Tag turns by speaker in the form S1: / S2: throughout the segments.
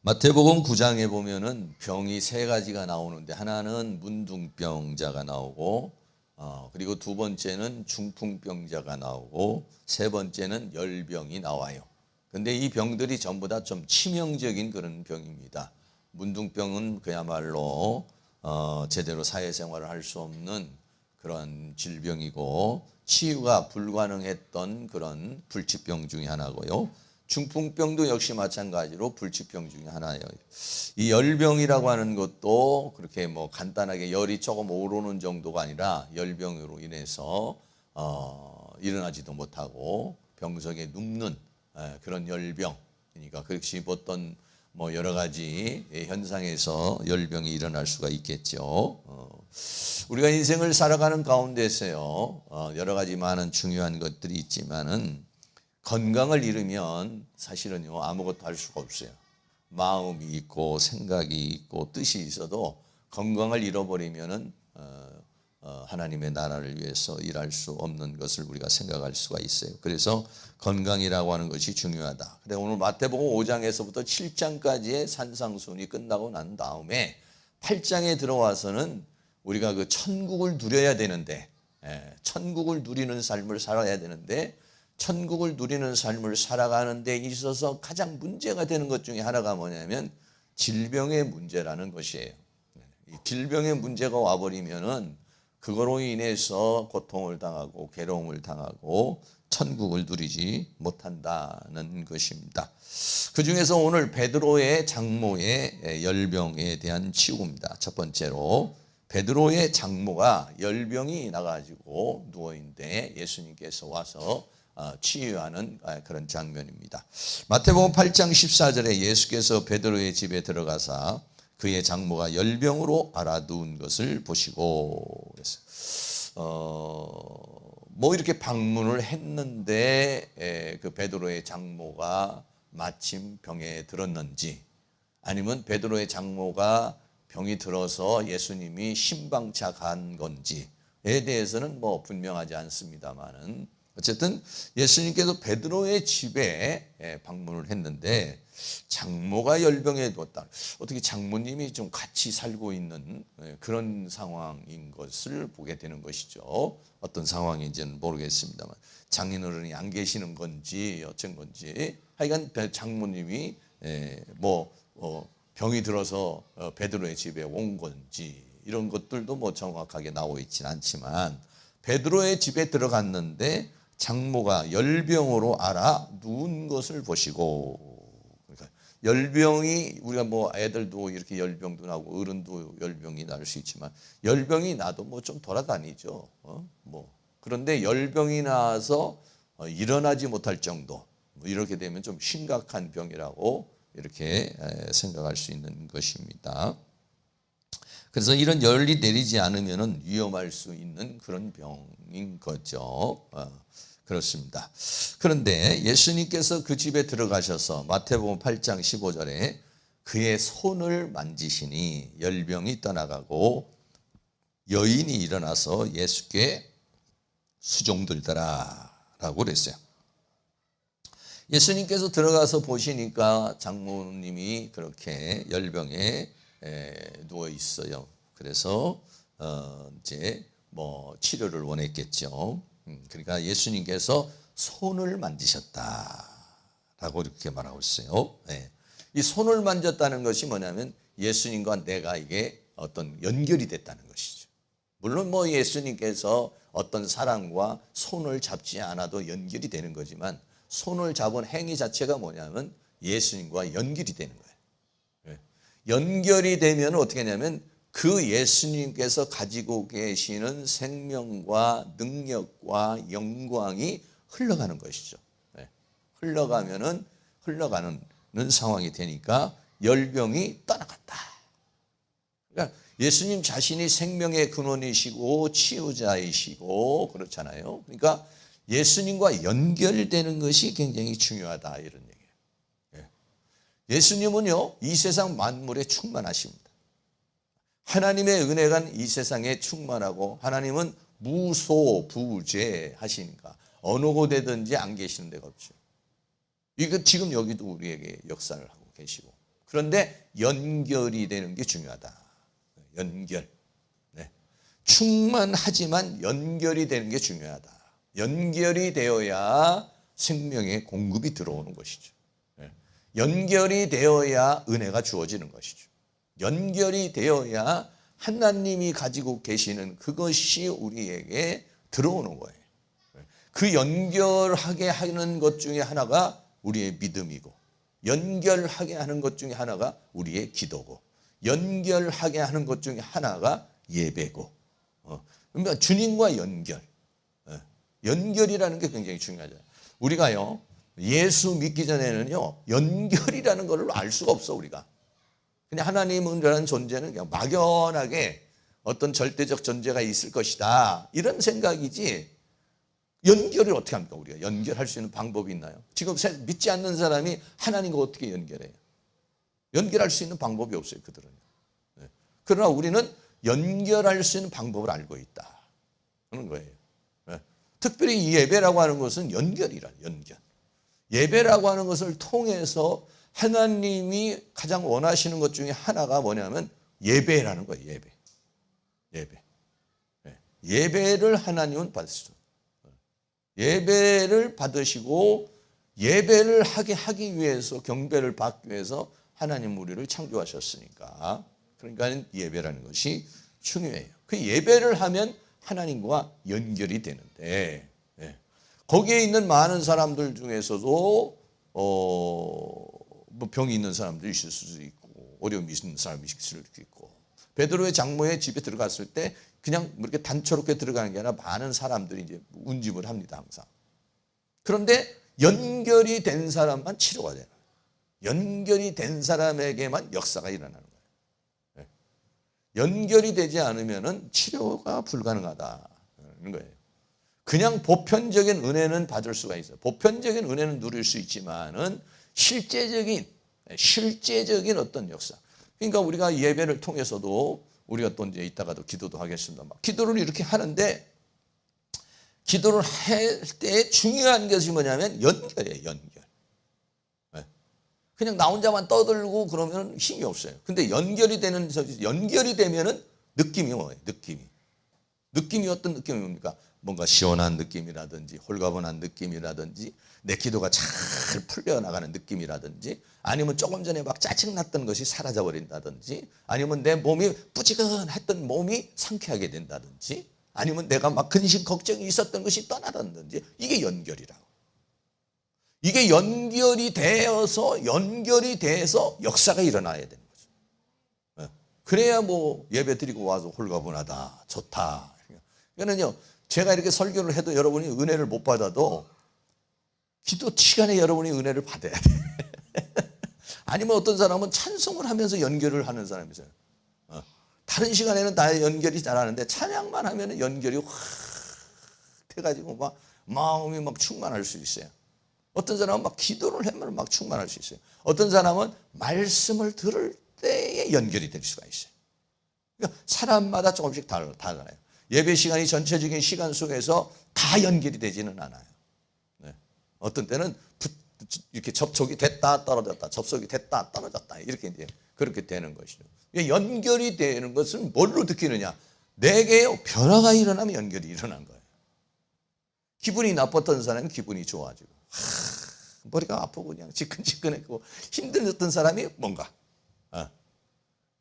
S1: 마태복음 9장에 보면은 병이 세 가지가 나오는데 하나는 문둥병자가 나오고 그리고 두 번째는 중풍병자가 나오고 세 번째는 열병이 나와요. 근데 이 병들이 전부 다 좀 치명적인 그런 병입니다. 문둥병은 그야말로 제대로 사회생활을 할 수 없는 그런 질병이고 치유가 불가능했던 그런 불치병 중에 하나고요. 중풍병도 역시 마찬가지로 불치병 중에 하나예요. 이 열병이라고 하는 것도 그렇게 뭐 간단하게 열이 조금 오르는 정도가 아니라 열병으로 인해서 일어나지도 못하고 병석에 눕는 그런 열병. 그러니까 그것이 어떤 뭐 여러 가지 현상에서 열병이 일어날 수가 있겠죠. 우리가 인생을 살아가는 가운데서요, 여러 가지 많은 중요한 것들이 있지만은 건강을 잃으면 사실은요 아무것도 할 수가 없어요. 마음이 있고 생각이 있고 뜻이 있어도 건강을 잃어버리면은 하나님의 나라를 위해서 일할 수 없는 것을 우리가 생각할 수가 있어요. 그래서 건강이라고 하는 것이 중요하다. 그래 오늘 마태복음 5장에서부터 7장까지의 산상순이 끝나고 난 다음에 8장에 들어와서는 우리가 그 천국을 누려야 되는데, 천국을 누리는 삶을 살아야 되는데, 천국을 누리는 삶을 살아가는 데 있어서 가장 문제가 되는 것 중에 하나가 뭐냐면 질병의 문제라는 것이에요. 이 질병의 문제가 와버리면은 그거로 인해서 고통을 당하고 괴로움을 당하고 천국을 누리지 못한다는 것입니다. 그 중에서 오늘 베드로의 장모의 열병에 대한 치유입니다. 첫 번째로 베드로의 장모가 열병이 나가지고 누워있는데 예수님께서 와서 치유하는 그런 장면입니다. 마태복음 8장 14절에 예수께서 베드로의 집에 들어가사 그의 장모가 열병으로 알아누운 것을 보시고 뭐 이렇게 방문을 했는데 그 베드로의 장모가 마침 병에 들었는지 아니면 베드로의 장모가 병이 들어서 예수님이 신방차 간 건지에 대해서는 뭐 분명하지 않습니다만은 어쨌든 예수님께서 베드로의 집에 방문을 했는데 장모가 열병에 누웠다. 어떻게 장모님이 좀 같이 살고 있는 그런 상황인 것을 보게 되는 것이죠. 어떤 상황인지는 모르겠습니다만 장인어른이 안 계시는 건지 어쩐 건지 하여간 장모님이 병이 들어서 베드로의 집에 온 건지 이런 것들도 뭐 정확하게 나와 있지는 않지만 베드로의 집에 들어갔는데 장모가 열병으로 알아 누운 것을 보시고, 그러니까 열병이 우리가 뭐 애들도 이렇게 열병도 나고 어른도 열병이 날 수 있지만 열병이 나도 뭐 좀 돌아다니죠. 그런데 열병이 나서 일어나지 못할 정도, 이렇게 되면 좀 심각한 병이라고 이렇게 생각할 수 있는 것입니다. 그래서 이런 열이 내리지 않으면 위험할 수 있는 그런 병인 거죠. 그렇습니다. 그런데 예수님께서 그 집에 들어가셔서 마태복음 8장 15절에 그의 손을 만지시니 열병이 떠나가고 여인이 일어나서 예수께 수종들더라 라고 그랬어요. 예수님께서 들어가서 보시니까 장모님이 그렇게 열병에 누워 있어요. 그래서 이제 뭐 치료를 원했겠죠. 그러니까 예수님께서 손을 만지셨다라고 이렇게 말하고 있어요. 이 손을 만졌다는 것이 뭐냐면 예수님과 내가 이게 어떤 연결이 됐다는 것이죠. 물론 뭐 예수님께서 어떤 사람과 손을 잡지 않아도 연결이 되는 거지만 손을 잡은 행위 자체가 뭐냐면 예수님과 연결이 되는 거예요. 연결이 되면 어떻게 하냐면 그 예수님께서 가지고 계시는 생명과 능력과 영광이 흘러가는 것이죠. 흘러가는 상황이 되니까 열병이 떠나갔다. 그러니까 예수님 자신이 생명의 근원이시고 치유자이시고 그렇잖아요. 그러니까 예수님과 연결되는 것이 굉장히 중요하다 이런 얘기예요. 예수님은요 이 세상 만물에 충만하십니다. 하나님의 은혜가 이 세상에 충만하고 하나님은 무소부재하시니까 어느 곳에든지 안 계시는 데가 없죠. 이거 지금 여기도 우리에게 역사를 하고 계시고 그런데 연결이 되는 게 중요하다. 연결. 네. 충만하지만 연결이 되는 게 중요하다. 연결이 되어야 생명의 공급이 들어오는 것이죠. 네. 연결이 되어야 은혜가 주어지는 것이죠. 연결이 되어야 하나님이 가지고 계시는 그것이 우리에게 들어오는 거예요. 그 연결하게 하는 것 중에 하나가 우리의 믿음이고, 연결하게 하는 것 중에 하나가 우리의 기도고, 연결하게 하는 것 중에 하나가 예배고. 그러니까 주님과 연결. 연결이라는 게 굉장히 중요하잖아요. 우리가요, 예수 믿기 전에는요, 연결이라는 걸 알 수가 없어, 우리가. 그냥 하나님이라는 존재는 그냥 막연하게 어떤 절대적 존재가 있을 것이다, 이런 생각이지, 연결을 어떻게 합니까? 우리가 연결할 수 있는 방법이 있나요? 지금 믿지 않는 사람이 하나님과 어떻게 연결해요? 연결할 수 있는 방법이 없어요, 그들은. 그러나 우리는 연결할 수 있는 방법을 알고 있다, 그런 거예요. 특별히 이 예배라고 하는 것은 연결이라, 연결. 예배라고 하는 것을 통해서 하나님이 가장 원하시는 것 중에 하나가 뭐냐면 예배라는 거예요. 예배. 예배. 예배를 하나님은 받으시죠. 예배를 받으시고, 예배를 하기 위해서, 경배를 받기 위해서 하나님 우리를 창조하셨으니까, 그러니까 예배라는 것이 중요해요. 그 예배를 하면 하나님과 연결이 되는데, 거기에 있는 많은 사람들 중에서도 뭐 병이 있는 사람도 있을 수도 있고, 어려움이 있는 사람이 있을 수도 있고, 베드로의 장모의 집에 들어갔을 때 그냥 이렇게 단초롭게 들어가는 게 아니라 많은 사람들이 이제 운집을 합니다, 항상. 그런데 연결이 된 사람만 치료가 되는 거예요. 연결이 된 사람에게만 역사가 일어나는 거예요. 연결이 되지 않으면 치료가 불가능하다는 거예요. 그냥 보편적인 은혜는 받을 수가 있어요. 보편적인 은혜는 누릴 수 있지만은 실제적인 어떤 역사. 그러니까 우리가 예배를 통해서도, 우리가 또 이제 이따가도 기도도 하겠습니다. 기도를 이렇게 하는데, 기도를 할 때 중요한 것이 뭐냐면 연결이에요, 연결. 그냥 나 혼자만 떠들고 그러면 힘이 없어요. 근데 연결이 되면은 느낌이 뭐예요? 느낌이 어떤 느낌이 뭡니까? 뭔가 시원한 느낌이라든지, 홀가분한 느낌이라든지, 내 기도가 잘 풀려나가는 느낌이라든지, 아니면 조금 전에 막 짜증났던 것이 사라져버린다든지, 아니면 내 몸이 뿌지근했던 몸이 상쾌하게 된다든지, 아니면 내가 막 근심 걱정이 있었던 것이 떠나든지, 이게 연결이라고. 이게 연결이 돼서 역사가 일어나야 되는 거죠. 그래야 뭐 예배 드리고 와서 홀가분하다, 좋다. 그러니까는요, 제가 이렇게 설교를 해도 여러분이 은혜를 못 받아도 기도 시간에 여러분이 은혜를 받아야 돼. 아니면 어떤 사람은 찬송을 하면서 연결을 하는 사람이 있어요. 다른 시간에는 다 연결이 잘하는데 찬양만 하면 연결이 확 돼가지고 막 마음이 막 충만할 수 있어요. 어떤 사람은 막 기도를 하면 막 충만할 수 있어요. 어떤 사람은 말씀을 들을 때에 연결이 될 수가 있어요. 그러니까 사람마다 조금씩 달라요. 예배 시간이 전체적인 시간 속에서 다 연결이 되지는 않아요. 어떤 때는 이렇게 접촉이 됐다 떨어졌다, 접촉이 됐다 떨어졌다, 이렇게 이제 그렇게 되는 것이죠. 연결이 되는 것은 뭘로 느끼느냐? 내게 변화가 일어나면 연결이 일어난 거예요. 기분이 나빴던 사람이 기분이 좋아지고, 머리가 아프고 그냥 지끈지끈했고 힘들었던 사람이 뭔가,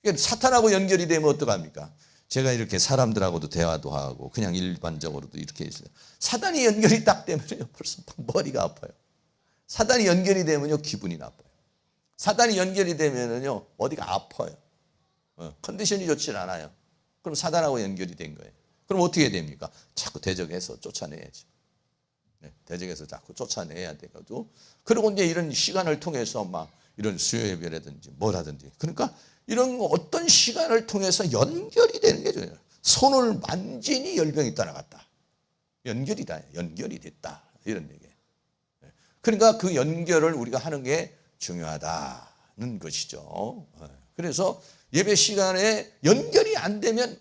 S1: 사탄하고 연결이 되면 어떡합니까? 제가 이렇게 사람들하고도 대화도 하고 그냥 일반적으로도 이렇게 있어요. 사단이 연결이 딱 되면요, 벌써 머리가 아파요. 사단이 연결이 되면요, 기분이 나빠요. 사단이 연결이 되면요, 어디가 아파요. 컨디션이 좋지 않아요. 그럼 사단하고 연결이 된 거예요. 그럼 어떻게 됩니까? 자꾸 대적해서 쫓아내야죠. 대적해서 자꾸 쫓아내야 되거든. 그리고 이제 이런 시간을 통해서 막 이런 수요 예배라든지 뭐라든지, 그러니까 이런 어떤 시간을 통해서 연결이 되는 게 중요해요. 손을 만지니 열병이 떠나갔다. 연결이 됐다. 이런 얘기예요. 그러니까 그 연결을 우리가 하는 게 중요하다는 것이죠. 그래서 예배 시간에 연결이 안 되면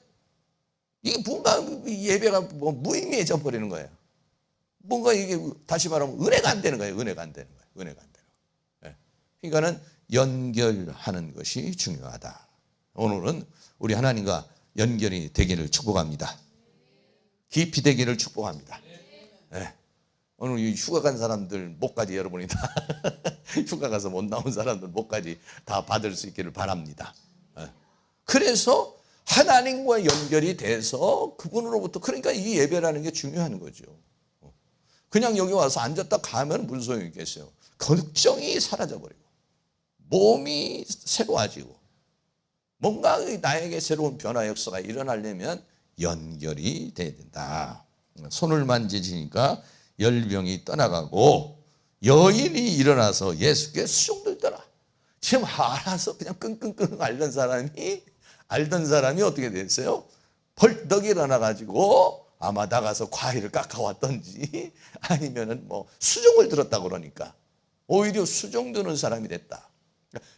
S1: 이게 뭔가 예배가 뭐 무의미해져 버리는 거예요. 뭔가 이게 다시 말하면 은혜가 안 되는 거예요. 은혜가 안 되는 거예요. 그러니까는 연결하는 것이 중요하다. 오늘은 우리 하나님과 연결이 되기를 축복합니다. 깊이 되기를 축복합니다. 네. 오늘 이 휴가 간 사람들 목까지 여러분이 다 휴가 가서 못 나온 사람들 목까지 다 받을 수 있기를 바랍니다. 네. 그래서 하나님과 연결이 돼서 그분으로부터, 그러니까 이 예배라는 게 중요한 거죠. 그냥 여기 와서 앉았다 가면 무슨 소용이 있겠어요. 걱정이 사라져버리고 몸이 새로워지고 뭔가 나에게 새로운 변화 역사가 일어나려면 연결이 돼야 된다. 손을 만지니까 열병이 떠나가고 여인이 일어나서 예수께 수종들더라. 지금 알아서 그냥 끙끙끙 알던 사람이 어떻게 됐어요? 벌떡 일어나가지고 아마 나가서 과일을 깎아왔던지 아니면은 뭐 수종을 들었다 그러니까 오히려 수종 드는 사람이 됐다.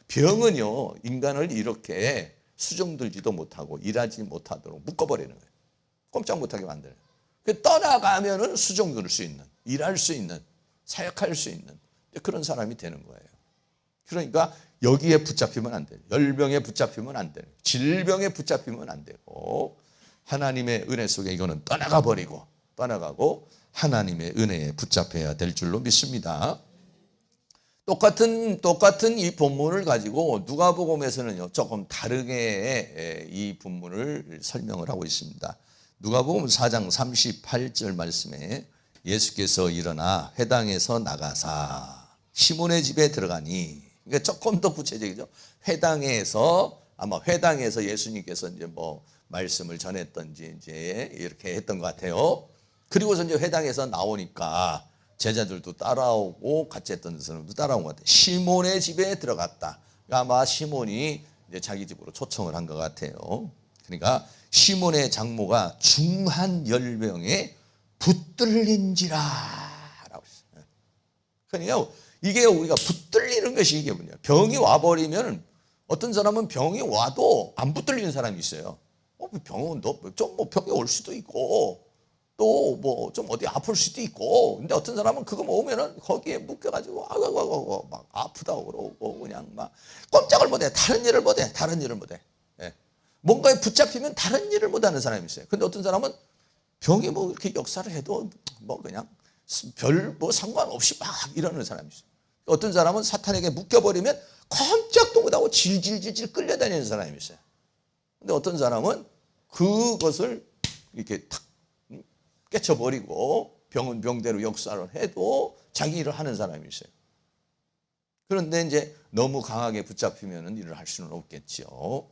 S1: 병은요, 인간을 이렇게 수종 들지도 못하고 일하지 못하도록 묶어버리는 거예요. 꼼짝 못하게 만드는 거예요. 떠나가면은 수종 들 수 있는, 일할 수 있는, 사역할 수 있는 그런 사람이 되는 거예요. 그러니까 여기에 붙잡히면 안 돼요. 열병에 붙잡히면 안 돼요. 질병에 붙잡히면 안 되고 하나님의 은혜 속에 이거는 떠나가고 하나님의 은혜에 붙잡혀야 될 줄로 믿습니다. 똑같은 이 본문을 가지고 누가복음에서는요 조금 다르게 이 본문을 설명을 하고 있습니다. 누가복음 4장 38절 말씀에 예수께서 일어나 회당에서 나가사 시몬의 집에 들어가니, 그러니까 조금 더 구체적이죠. 아마 회당에서 예수님께서 이제 뭐 말씀을 전했던지 이제 이렇게 했던 것 같아요. 그리고서 이제 회당에서 나오니까 제자들도 따라오고 같이 했던 사람도 따라온 것 같아요. 시몬의 집에 들어갔다. 아마 시몬이 이제 자기 집으로 초청을 한 것 같아요. 그러니까 시몬의 장모가 중한 열병에 붙들린지라 라고 했어요. 그러니까 이게 우리가 붙들리는 것이 이게 뭐냐. 병이 와버리면 어떤 사람은 병이 와도 안 붙들리는 사람이 있어요. 병은 좀 뭐 병이 올 수도 있고 또 뭐 좀 어디 아플 수도 있고, 근데 어떤 사람은 그거 오면은 거기에 묶여가지고 아고 막 아프다고 그러고 그냥 막 꼼짝을 못해. 다른 일을 못해. 예. 뭔가에 붙잡히면 다른 일을 못하는 사람이 있어요. 근데 어떤 사람은 병이 뭐 이렇게 역사를 해도 뭐 그냥 별 뭐 상관없이 막 이러는 사람이 있어요. 어떤 사람은 사탄에게 묶여버리면 꼼짝도 못하고 질질질질 끌려다니는 사람이 있어요. 근데 어떤 사람은 그것을 이렇게 탁 깨쳐버리고 병은 병대로 역사를 해도 자기 일을 하는 사람이 있어요. 그런데 이제 너무 강하게 붙잡히면 일을 할 수는 없겠죠.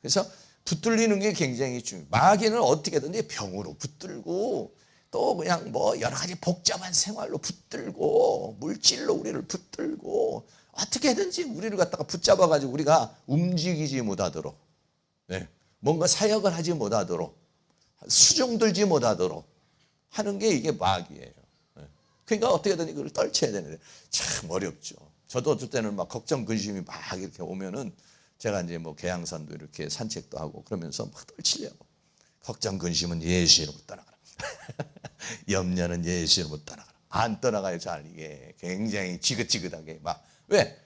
S1: 그래서 붙들리는 게 굉장히 중요해요. 마귀는 어떻게든지 병으로 붙들고 또 그냥 뭐 여러 가지 복잡한 생활로 붙들고 물질로 우리를 붙들고 어떻게든지 우리를 갖다가 붙잡아가지고 우리가 움직이지 못하도록, 뭔가 사역을 하지 못하도록, 수종 들지 못하도록 하는 게 이게 마귀예요. 그러니까 어떻게든 이걸 떨쳐야 되는데 참 어렵죠. 저도 어쩔 때는 막 걱정 근심이 막 이렇게 오면은 제가 이제 뭐 계양산도 이렇게 산책도 하고 그러면서 막 떨치려고. 걱정 근심은 예수 이름으로 떠나가라. 염려는 예수 이름으로 떠나가라. 안 떠나가요. 잘 이게 굉장히 지긋지긋하게 막. 왜?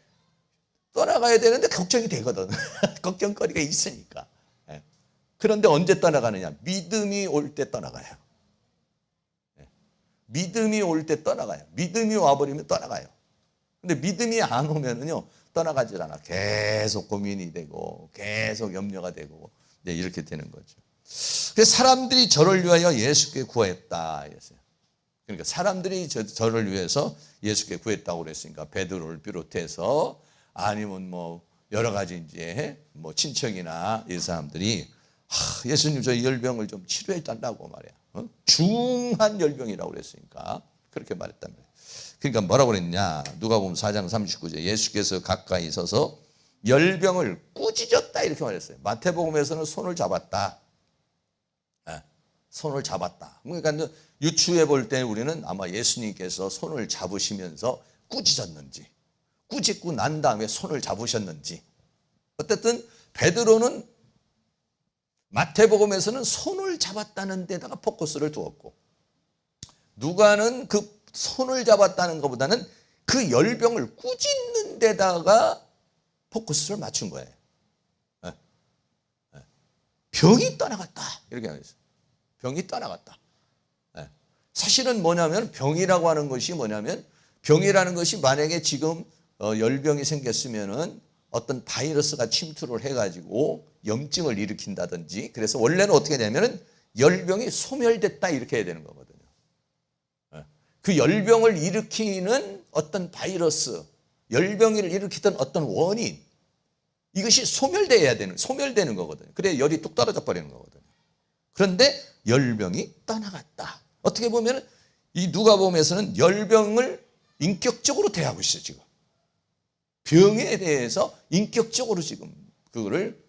S1: 떠나가야 되는데 걱정이 되거든. 걱정거리가 있으니까. 그런데 언제 떠나가느냐? 믿음이 올 때 떠나가요. 믿음이 올 때 떠나가요. 믿음이 와버리면 떠나가요. 근데 믿음이 안 오면은요, 떠나가질 않아. 계속 고민이 되고, 계속 염려가 되고, 이렇게 되는 거죠. 그래서 사람들이 저를 위하여 예수께 구했다. 이랬어요. 그러니까 사람들이 저를 위해서 예수께 구했다고 그랬으니까, 베드로를 비롯해서 아니면 뭐 여러 가지 이제 뭐 친척이나 이 사람들이 예수님 저 열병을 좀 치료해 달라고 말이야. 중한 열병이라고 그랬으니까 그렇게 말했단 말이야. 그러니까 뭐라고 그랬냐? 누가복음 4장 39절 예수께서 가까이 서서 열병을 꾸짖었다 이렇게 말했어요. 마태복음에서는 손을 잡았다. 손을 잡았다. 그러니까 유추해 볼 때 우리는 아마 예수님께서 손을 잡으시면서 꾸짖었는지, 꾸짖고 난 다음에 손을 잡으셨는지, 어쨌든 베드로는 마태복음에서는 손을 잡았다는 데다가 포커스를 두었고, 누가는 그 손을 잡았다는 것보다는 그 열병을 꾸짖는 데다가 포커스를 맞춘 거예요. 병이 떠나갔다. 이렇게 하겠어요. 병이 떠나갔다. 사실은 뭐냐면 병이라고 하는 것이 뭐냐면 병이라는 것이 만약에 지금 열병이 생겼으면은 어떤 바이러스가 침투를 해가지고 염증을 일으킨다든지 그래서 원래는 어떻게 되냐면은 열병이 소멸됐다 이렇게 해야 되는 거거든요. 그 열병을 일으키는 어떤 바이러스, 열병을 일으키던 어떤 원인 이것이 소멸되는 거거든요. 그래 열이 뚝 떨어져 버리는 거거든요. 그런데 열병이 떠나갔다. 어떻게 보면 이 누가복음에서는 열병을 인격적으로 대하고 있어요. 지금 병에 대해서 인격적으로 지금 그거를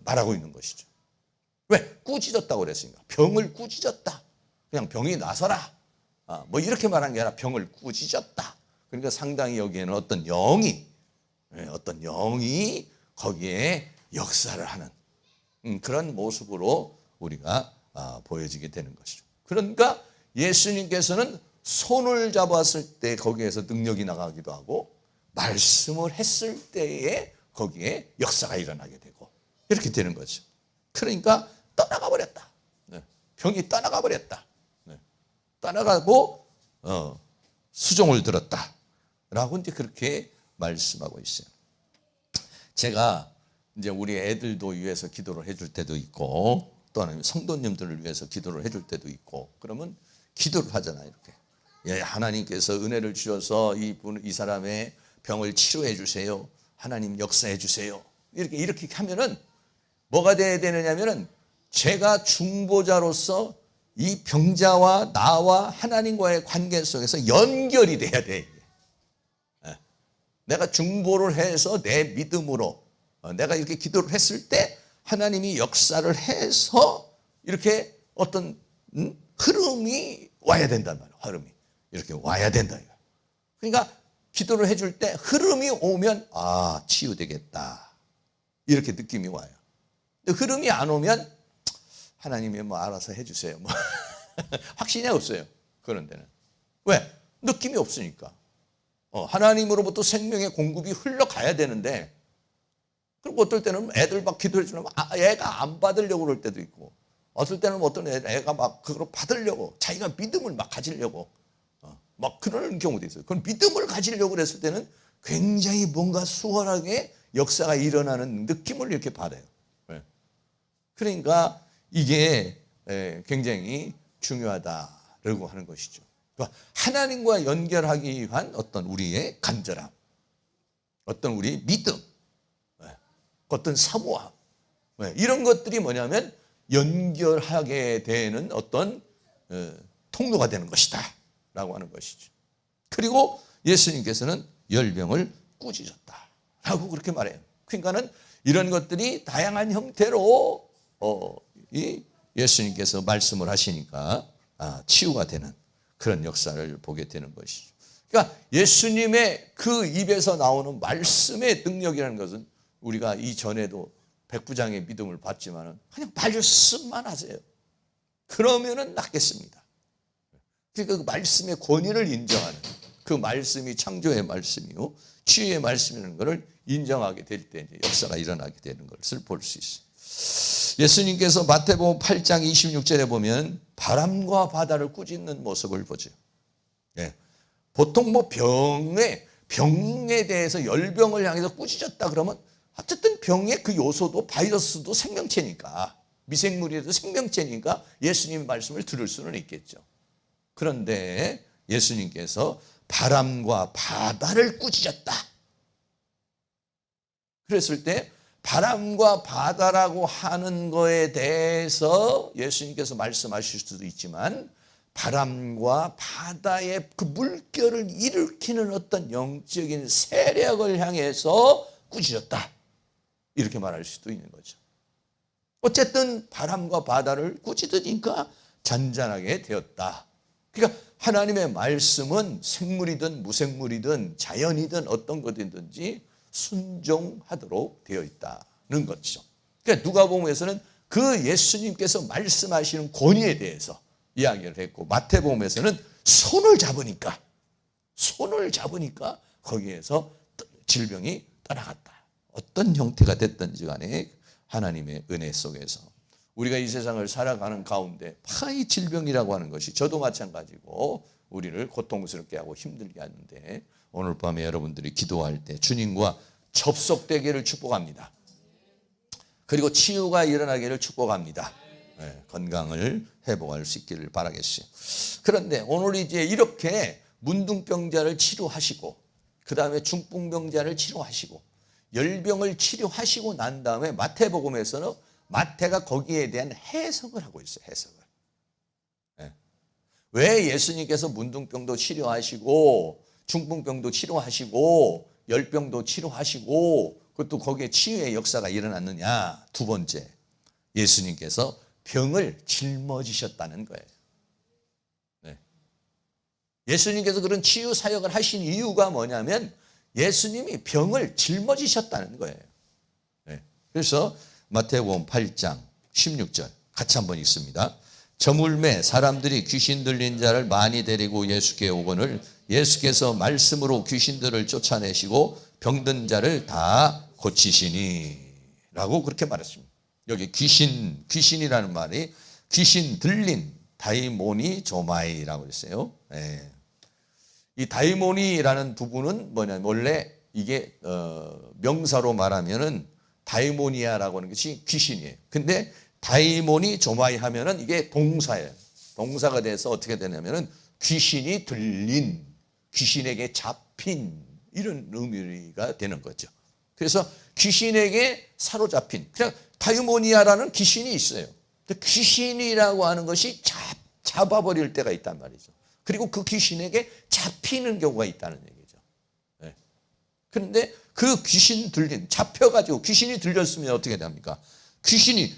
S1: 말하고 있는 것이죠. 왜? 꾸짖었다고 그랬으니까. 병을 꾸짖었다. 그냥 병이 나서라. 뭐 이렇게 말한 게 아니라 병을 꾸짖었다. 그러니까 상당히 여기에는 어떤 영이 거기에 역사를 하는 그런 모습으로 우리가 보여지게 되는 것이죠. 그러니까 예수님께서는 손을 잡았을 때 거기에서 능력이 나가기도 하고 말씀을 했을 때에 거기에 역사가 일어나게 되고 이렇게 되는 거죠. 그러니까 떠나가 버렸다. 병이 떠나가 버렸다. 떠나가고 수종을 들었다라고 이제 그렇게 말씀하고 있어요. 제가 이제 우리 애들도 위해서 기도를 해줄 때도 있고 또 하나님 성도님들을 위해서 기도를 해줄 때도 있고 그러면 기도를 하잖아요. 이렇게 예, 하나님께서 은혜를 주셔서 이 사람의 병을 치료해 주세요. 하나님 역사해 주세요. 이렇게 하면은 뭐가 돼야 되느냐면은 제가 중보자로서 이 병자와 나와 하나님과의 관계 속에서 연결이 돼야 돼. 내가 중보를 해서 내 믿음으로 내가 이렇게 기도를 했을 때 하나님이 역사를 해서 이렇게 어떤 흐름이 와야 된단 말이에요. 흐름이 이렇게 와야 된다. 그러니까 기도를 해줄 때 흐름이 오면 치유되겠다 이렇게 느낌이 와요. 근데 흐름이 안 오면 하나님이 뭐 알아서 해주세요. 뭐 확신이 없어요. 그런 데는 왜? 느낌이 없으니까. 하나님으로부터 생명의 공급이 흘러가야 되는데 그리고 어떨 때는 애들 막 기도해 주면 애가 안 받으려고 그럴 때도 있고 어떨 때는 어떤 애가 막 그걸 받으려고 자기가 믿음을 막 가지려고 막 그런 경우도 있어요. 그럼 믿음을 가지려고 그랬을 때는 굉장히 뭔가 수월하게 역사가 일어나는 느낌을 이렇게 받아요. 그러니까 이게 굉장히 중요하다라고 하는 것이죠. 하나님과 연결하기 위한 어떤 우리의 간절함, 어떤 우리의 믿음, 어떤 사모함 이런 것들이 뭐냐면 연결하게 되는 어떤 통로가 되는 것이다 라고 하는 것이죠. 그리고 예수님께서는 열병을 꾸짖었다 라고 그렇게 말해요. 그러니까는 이런 것들이 다양한 형태로 이 예수님께서 말씀을 하시니까 치유가 되는 그런 역사를 보게 되는 것이죠. 그러니까 예수님의 그 입에서 나오는 말씀의 능력이라는 것은 우리가 이전에도 백부장의 믿음을 받지만은 그냥 말씀만 하세요. 그러면은 낫겠습니다. 그러니까 그 말씀의 권위를 인정하는 그 말씀이 창조의 말씀이요 치유의 말씀이라는 것을 인정하게 될 때 역사가 일어나게 되는 것을 볼 수 있어요. 예수님께서 마태복음 8장 26절에 보면 바람과 바다를 꾸짖는 모습을 보죠. 보통 뭐 병에 대해서 열병을 향해서 꾸짖었다 그러면 어쨌든 병의 그 요소도 바이러스도 생명체니까 미생물이라도 생명체니까 예수님의 말씀을 들을 수는 있겠죠. 그런데 예수님께서 바람과 바다를 꾸짖었다. 그랬을 때 바람과 바다라고 하는 거에 대해서 예수님께서 말씀하실 수도 있지만 바람과 바다의 그 물결을 일으키는 어떤 영적인 세력을 향해서 꾸짖었다. 이렇게 말할 수도 있는 거죠. 어쨌든 바람과 바다를 꾸짖으니까 잔잔하게 되었다. 그러니까 하나님의 말씀은 생물이든 무생물이든 자연이든 어떤 것이든지 순종하도록 되어 있다는 것이죠. 그러니까 누가복음에서는 그 예수님께서 말씀하시는 권위에 대해서 이야기를 했고 마태복음에서는 손을 잡으니까 손을 잡으니까 거기에서 질병이 떠나갔다. 어떤 형태가 됐든지 간에 하나님의 은혜 속에서 우리가 이 세상을 살아가는 가운데 이 질병이라고 하는 것이 저도 마찬가지고 우리를 고통스럽게 하고 힘들게 하는데 오늘 밤에 여러분들이 기도할 때 주님과 접속되기를 축복합니다. 그리고 치유가 일어나기를 축복합니다. 네, 건강을 회복할 수 있기를 바라겠어요. 그런데 오늘 이제 이렇게 문둥병자를 치료하시고 그 다음에 중풍병자를 치료하시고 열병을 치료하시고 난 다음에 마태복음에서는 마태가 거기에 대한 해석을 하고 있어요. 해석을. 네. 왜 예수님께서 문둥병도 치료하시고 중풍병도 치료하시고 열병도 치료하시고 그것도 거기에 치유의 역사가 일어났느냐. 두 번째, 예수님께서 병을 짊어지셨다는 거예요. 네. 예수님께서 그런 치유 사역을 하신 이유가 뭐냐면 예수님이 병을 짊어지셨다는 거예요. 네. 그래서 마태복음 8장 16절 같이 한번 읽습니다. 저물매 사람들이 귀신 들린 자를 많이 데리고 예수께 오거늘 예수께서 말씀으로 귀신들을 쫓아내시고 병든 자를 다 고치시니 라고 그렇게 말했습니다. 여기 귀신이라는 말이 귀신 들린 다이모니 조마이라고 했어요. 네. 이 다이모니라는 부분은 뭐냐면 원래 이게 명사로 말하면은 다이모니아라고 하는 것이 귀신이에요. 근데 다이모니 조마이 하면은 이게 동사예요. 동사가 돼서 어떻게 되냐면은 귀신이 들린, 귀신에게 잡힌 이런 의미가 되는 거죠. 그래서 귀신에게 사로잡힌, 그냥 다이모니아라는 귀신이 있어요. 근데 귀신이라고 하는 것이 잡아버릴 때가 있단 말이죠. 그리고 그 귀신에게 잡히는 경우가 있다는 얘기죠. 네. 그런데 그 귀신 들린, 잡혀가지고 귀신이 들렸으면 어떻게 됩니까? 귀신이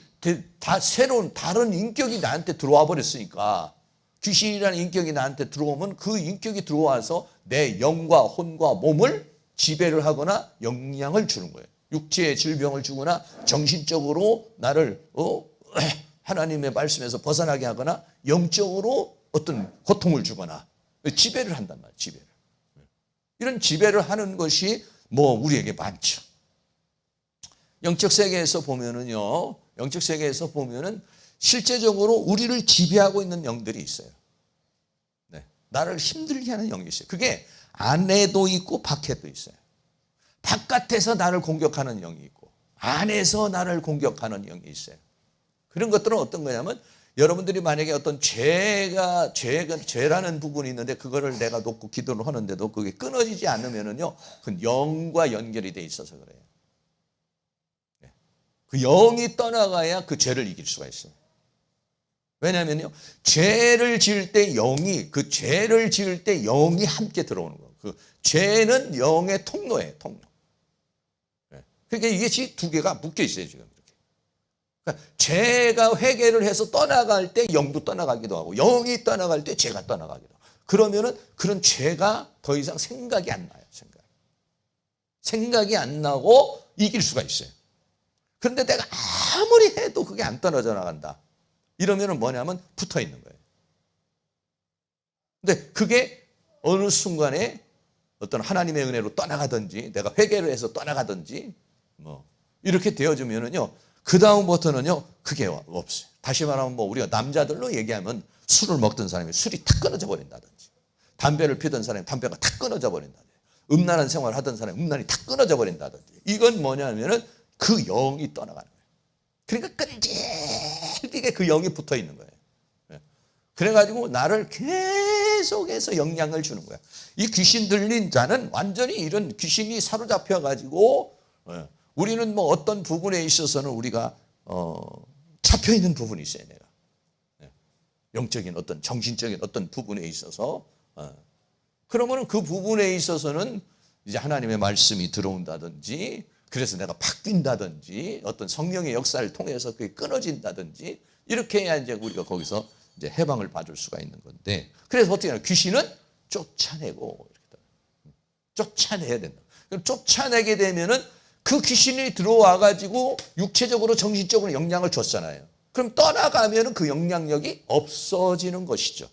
S1: 다 새로운 다른 인격이 나한테 들어와 버렸으니까 귀신이라는 인격이 나한테 들어오면 그 인격이 들어와서 내 영과 혼과 몸을 지배를 하거나 영향을 주는 거예요. 육체의 질병을 주거나 정신적으로 나를 하나님의 말씀에서 벗어나게 하거나 영적으로 어떤 고통을 주거나 지배를 한단 말이에요. 지배를. 이런 지배를 하는 것이 우리에게 많죠. 영적 세계에서 보면은요. 영적 세계에서 보면은 실제적으로 우리를 지배하고 있는 영들이 있어요. 네. 나를 힘들게 하는 영이 있어요. 그게 안에도 있고 밖에도 있어요. 바깥에서 나를 공격하는 영이 있고 안에서 나를 공격하는 영이 있어요. 그런 것들은 어떤 거냐면 여러분들이 만약에 어떤 죄라는 부분이 있는데 그거를 내가 놓고 기도를 하는데도 그게 끊어지지 않으면은요, 그 영과 연결이 돼 있어서 그래요. 그 영이 떠나가야 그 죄를 이길 수가 있어요. 왜냐면요, 죄를 지을 때 그 죄를 지을 때 영이 함께 들어오는 거예요. 그 죄는 영의 통로예요, 통로. 그러니까 이게 두 개가 묶여 있어요, 지금. 그러니까 죄가 회개를 해서 떠나갈 때 영도 떠나가기도 하고 영이 떠나갈 때 죄가 떠나가기도 하고 그러면은 그런 죄가 더 이상 생각이 안 나요. 생각이 안 나고 이길 수가 있어요. 그런데 내가 아무리 해도 그게 안 떨어져 나간다. 이러면은 뭐냐면 붙어 있는 거예요. 근데 그게 어느 순간에 어떤 하나님의 은혜로 떠나가든지 내가 회개를 해서 떠나가든지 이렇게 되어지면은요. 그 다음부터는요, 그게 없어요. 다시 말하면 우리가 남자들로 얘기하면 술을 먹던 사람이 술이 탁 끊어져 버린다든지, 담배를 피던 사람이 담배가 탁 끊어져 버린다든지, 음란한 생활을 하던 사람이 음란이 탁 끊어져 버린다든지, 이건 뭐냐면은 그 영이 떠나가는 거예요. 그러니까 끈질기게 그 영이 붙어 있는 거예요. 그래가지고 나를 계속해서 영향을 주는 거야. 이 귀신 들린 자는 완전히 이런 귀신이 사로잡혀가지고 우리는 어떤 부분에 있어서는 우리가 잡혀 있는 부분이 있어요. 내가 영적인 어떤 정신적인 어떤 부분에 있어서 그러면은 그 부분에 있어서는 이제 하나님의 말씀이 들어온다든지 그래서 내가 바뀐다든지 어떤 성령의 역사를 통해서 그게 끊어진다든지 이렇게 해야 이제 우리가 거기서 이제 해방을 받을 수가 있는 건데 그래서 어떻게 하냐 귀신은 쫓아내고 이렇게 쫓아내야 된다. 그럼 쫓아내게 되면은 그 귀신이 들어와 가지고 육체적으로 정신적으로 영향을 줬잖아요. 그럼 떠나가면은 그 영향력이 없어지는 것이죠.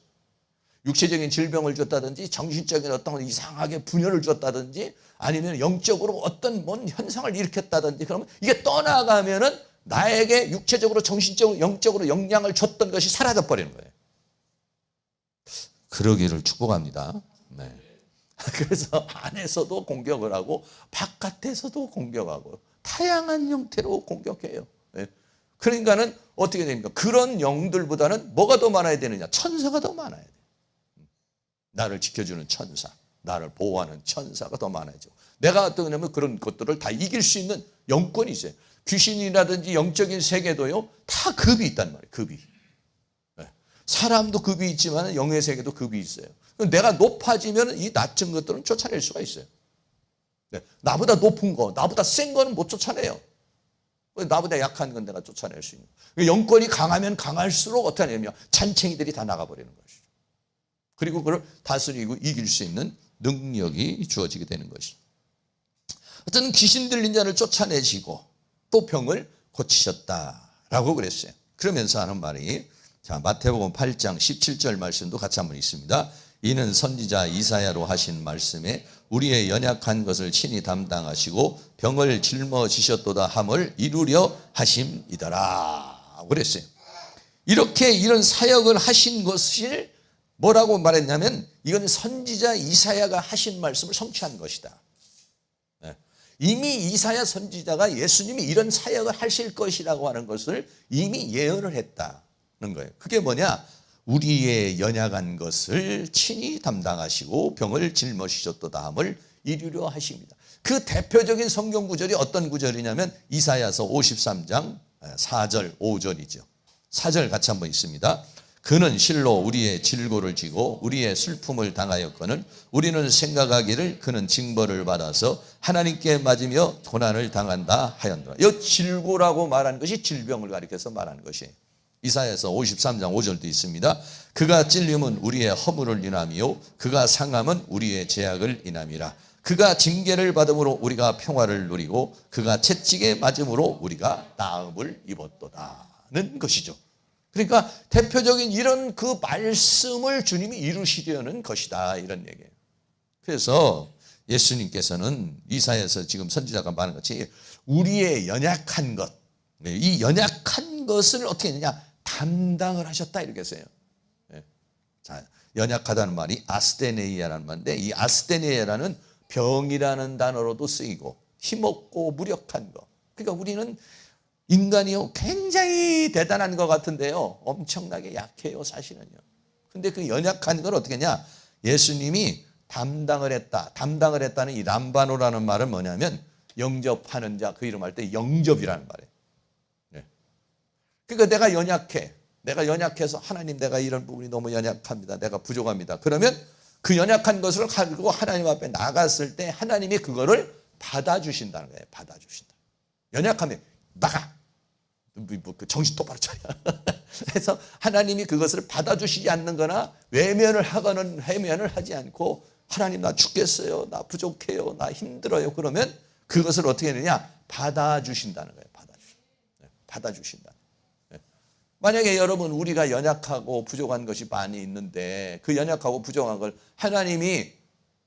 S1: 육체적인 질병을 줬다든지 정신적인 어떤 이상하게 분열을 줬다든지 아니면 영적으로 어떤 뭔 현상을 일으켰다든지 그러면 이게 떠나가면은 나에게 육체적으로 정신적으로 영적으로 영향을 줬던 것이 사라져 버리는 거예요. 그러기를 축복합니다. 네. 그래서 안에서도 공격을 하고 바깥에서도 공격하고 다양한 형태로 공격해요. 네. 그러니까는 어떻게 됩니까? 그런 영들보다는 뭐가 더 많아야 되느냐? 천사가 더 많아야 돼요. 나를 지켜주는 천사, 나를 보호하는 천사가 더 많아져. 내가 어떠냐면 그런 것들을 다 이길 수 있는 영권이 있어요. 귀신이라든지 영적인 세계도요, 다 급이 있단 말이에요. 급이. 네. 사람도 급이 있지만 영의 세계도 급이 있어요. 내가 높아지면 이 낮은 것들은 쫓아낼 수가 있어요. 네. 나보다 높은 거, 나보다 센 거는 못 쫓아내요. 나보다 약한 건 내가 쫓아낼 수 있는 거예요. 영권이 강하면 강할수록 어떻게 하냐면 잔챙이들이 다 나가버리는 것이죠. 그리고 그걸 다스리고 이길 수 있는 능력이 주어지게 되는 것이죠. 어떤 귀신 들린 자를 쫓아내시고 또 병을 고치셨다라고 그랬어요. 그러면서 하는 말이, 자, 마태복음 8장 17절 말씀도 같이 한번 읽습니다. 이는 선지자 이사야로 하신 말씀에 우리의 연약한 것을 친히 담당하시고 병을 짊어지셨도다 함을 이루려 하심이더라 그랬어요. 이렇게 이런 사역을 하신 것을 뭐라고 말했냐면 이건 선지자 이사야가 하신 말씀을 성취한 것이다. 이미 이사야 선지자가 예수님이 이런 사역을 하실 것이라고 하는 것을 이미 예언을 했다는 거예요. 그게 뭐냐? 우리의 연약한 것을 친히 담당하시고 병을 짊어지셨도다 함을 이루려 하십니다. 그 대표적인 성경 구절이 어떤 구절이냐면 이사야서 53장 4절 5절이죠. 4절 같이 한번 읽습니다. 그는 실로 우리의 질고를 지고 우리의 슬픔을 당하였거늘 우리는 생각하기를 그는 징벌을 받아서 하나님께 맞으며 고난을 당한다 하였노라. 이 질고라고 말하는 것이 질병을 가리켜서 말하는 것이에요. 이사야서 53장 5절도 있습니다. 그가 찔림은 우리의 허물을 인함이요 그가 상함은 우리의 죄악을 인함이라. 그가 징계를 받음으로 우리가 평화를 누리고 그가 채찍에 맞음으로 우리가 나음을 입었도다는 것이죠. 그러니까 대표적인 이런 그 말씀을 주님이 이루시려는 것이다 이런 얘기예요. 그래서 예수님께서는 이사야에서 지금 선지자가 말한 것이 우리의 연약한 것, 이 연약한 것을 어떻게 했느냐? 담당을 하셨다 이렇게 했어요. 자, 연약하다는 말이 아스테네이아라는 말인데 이 아스테네이아라는 병이라는 단어로도 쓰이고 힘없고 무력한 거. 그러니까 우리는 인간이요 굉장히 대단한 것 같은데요 엄청나게 약해요 사실은요. 근데 그 연약한 걸 어떻게 했냐? 예수님이 담당을 했다. 담당을 했다는 이 람바노라는 말은 뭐냐면 영접하는 자, 그 이름 할 때 영접이라는 말이에요. 네. 그러니까 내가 연약해. 내가 연약해서 하나님 내가 이런 부분이 너무 연약합니다. 내가 부족합니다. 그러면 그 연약한 것을 가지고 하나님 앞에 나갔을 때 하나님이 그거를 받아주신다는 거예요. 받아주신다. 연약하면 나가. 정신 똑바로 차려. 그래서 하나님이 그것을 받아주시지 않는 거나 외면을 하거나 해면을 하지 않고 하나님 나 죽겠어요. 나 부족해요. 나 힘들어요. 그러면 그것을 어떻게 하느냐? 받아주신다는 거예요. 받아주신다. 만약에 여러분 우리가 연약하고 부족한 것이 많이 있는데 그 연약하고 부족한 걸 하나님이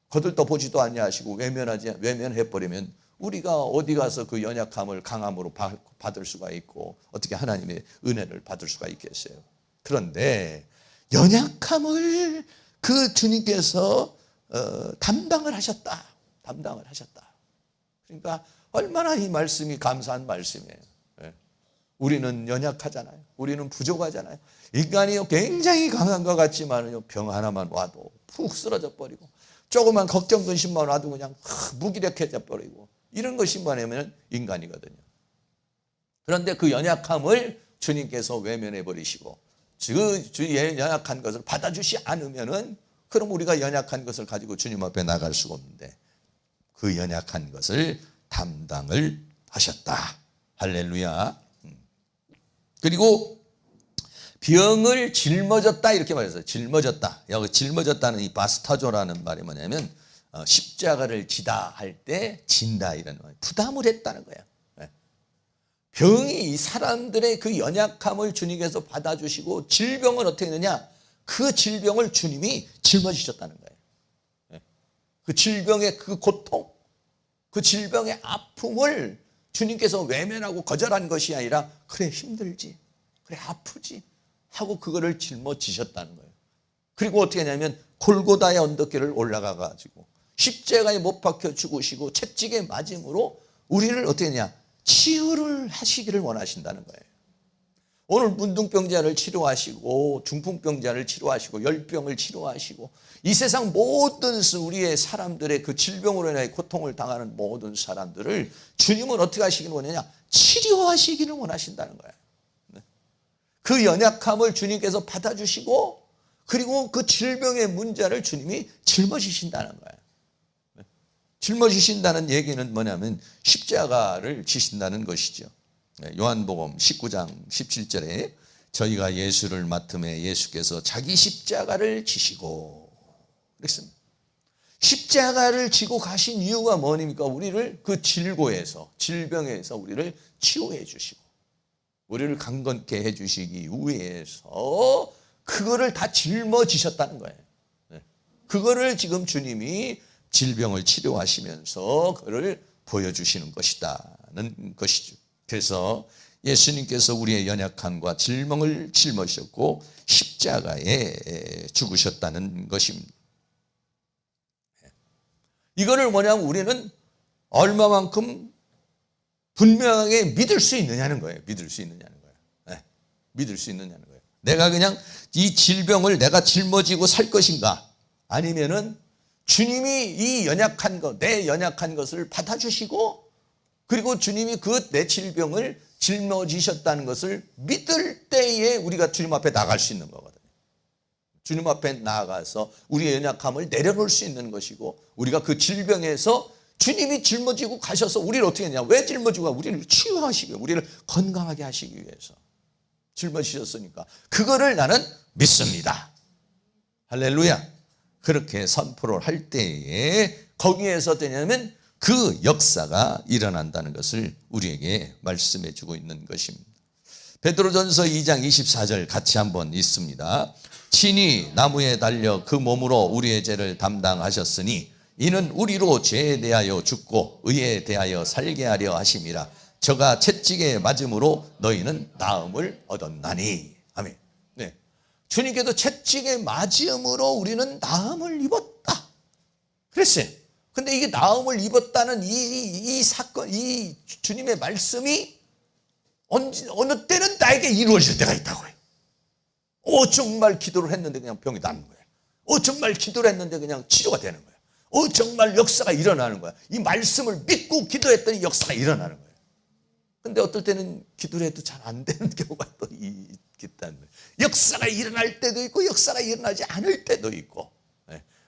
S1: 거들떠 보지도 아니하시고 외면해버리면 우리가 어디 가서 그 연약함을 강함으로 받을 수가 있고 어떻게 하나님의 은혜를 받을 수가 있겠어요. 그런데 연약함을 그 주님께서 담당을 하셨다. 담당을 하셨다. 그러니까 얼마나 이 말씀이 감사한 말씀이에요. 우리는 연약하잖아요. 우리는 부족하잖아요. 인간이 굉장히 강한 것 같지만 병 하나만 와도 푹 쓰러져 버리고 조그만 걱정 근심만 와도 그냥 무기력해져 버리고 이런 것이 뭐냐면 인간이거든요. 그런데 그 연약함을 주님께서 외면해 버리시고 주의 연약한 것을 받아주시 않으면은 그럼 우리가 연약한 것을 가지고 주님 앞에 나갈 수가 없는데 그 연약한 것을 담당을 하셨다. 할렐루야. 그리고 병을 짊어졌다 이렇게 말했어요. 짊어졌다. 여기 짊어졌다는 이 바스타조라는 말이 뭐냐면 십자가를 지다 할 때 진다 이런 말. 부담을 했다는 거야. 병이 이 사람들의 그 연약함을 주님께서 받아주시고 질병은 어떻게 했느냐? 그 질병을 주님이 짊어지셨다는 거예요. 그 질병의 그 고통, 그 질병의 아픔을 주님께서 외면하고 거절한 것이 아니라 그래 힘들지, 그래 아프지 하고 그거를 짊어지셨다는 거예요. 그리고 어떻게 하냐면 골고다의 언덕길을 올라가 가지고 십자가에 못 박혀 죽으시고 채찍에 맞음으로 우리를 어떻게 하냐, 치유를 하시기를 원하신다는 거예요. 오늘 문둥병자를 치료하시고 중풍병자를 치료하시고 열병을 치료하시고 이 세상 모든 우리의 사람들의 그 질병으로 인해 고통을 당하는 모든 사람들을 주님은 어떻게 하시기를 원하냐, 치료하시기를 원하신다는 거예요. 그 연약함을 주님께서 받아주시고 그리고 그 질병의 문제를 주님이 짊어지신다는 거예요. 짊어지신다는 얘기는 뭐냐면 십자가를 지신다는 것이죠. 요한복음 19장 17절에 저희가 예수를 맡음에 예수께서 자기 십자가를 지시고 그랬습니다. 십자가를 지고 가신 이유가 뭐입니까? 우리를 그 질고에서, 질병에서 우리를 치유해 주시고 우리를 강건케 해 주시기 위해서 그거를 다 짊어지셨다는 거예요. 그거를 지금 주님이 질병을 치료하시면서 그걸 보여주시는 것이다는 것이죠. 그래서 예수님께서 우리의 연약함과 질병을 짊어지셨고 십자가에 죽으셨다는 것입니다. 이거를 뭐냐면 우리는 얼마만큼 분명하게 믿을 수 있느냐는 거예요. 믿을 수 있느냐는 거예요. 네. 믿을 수 있느냐는 거예요. 내가 그냥 이 질병을 내가 짊어지고 살 것인가, 아니면은 주님이 이 연약한 것, 내 연약한 것을 받아주시고 그리고 주님이 그 내 질병을 짊어지셨다는 것을 믿을 때에 우리가 주님 앞에 나갈 수 있는 거거든요. 주님 앞에 나아가서 우리의 연약함을 내려놓을 수 있는 것이고 우리가 그 질병에서 주님이 짊어지고 가셔서 우리를 어떻게 했냐, 왜 짊어지고 가? 우리를 치유하시기 위해, 우리를 건강하게 하시기 위해서 짊어지셨으니까 그거를 나는 믿습니다. 할렐루야. 그렇게 선포를 할 때에 거기에서 되냐면 그 역사가 일어난다는 것을 우리에게 말씀해 주고 있는 것입니다. 베드로전서 2장 24절 같이 한번 읽습니다. 친히 나무에 달려 그 몸으로 우리의 죄를 담당하셨으니 이는 우리로 죄에 대하여 죽고 의에 대하여 살게 하려 하심이라. 저가 채찍에 맞음으로 너희는 나음을 얻었나니. 아멘. 네. 주님께서 채찍에 맞음으로 우리는 나음을 입었다 그랬어요. 근데 이게 나음을 입었다는 이 사건, 이 주님의 말씀이 어느 때는 나에게 이루어질 때가 있다고 해요. 정말 기도를 했는데 그냥 병이 나는 거예요. 정말 기도를 했는데 그냥 치료가 되는 거예요. 정말 역사가 일어나는 거야. 이 말씀을 믿고 기도했더니 역사가 일어나는 거예요. 근데 어떨 때는 기도를 해도 잘 안 되는 경우가 또 있다는 거예요. 역사가 일어날 때도 있고 역사가 일어나지 않을 때도 있고.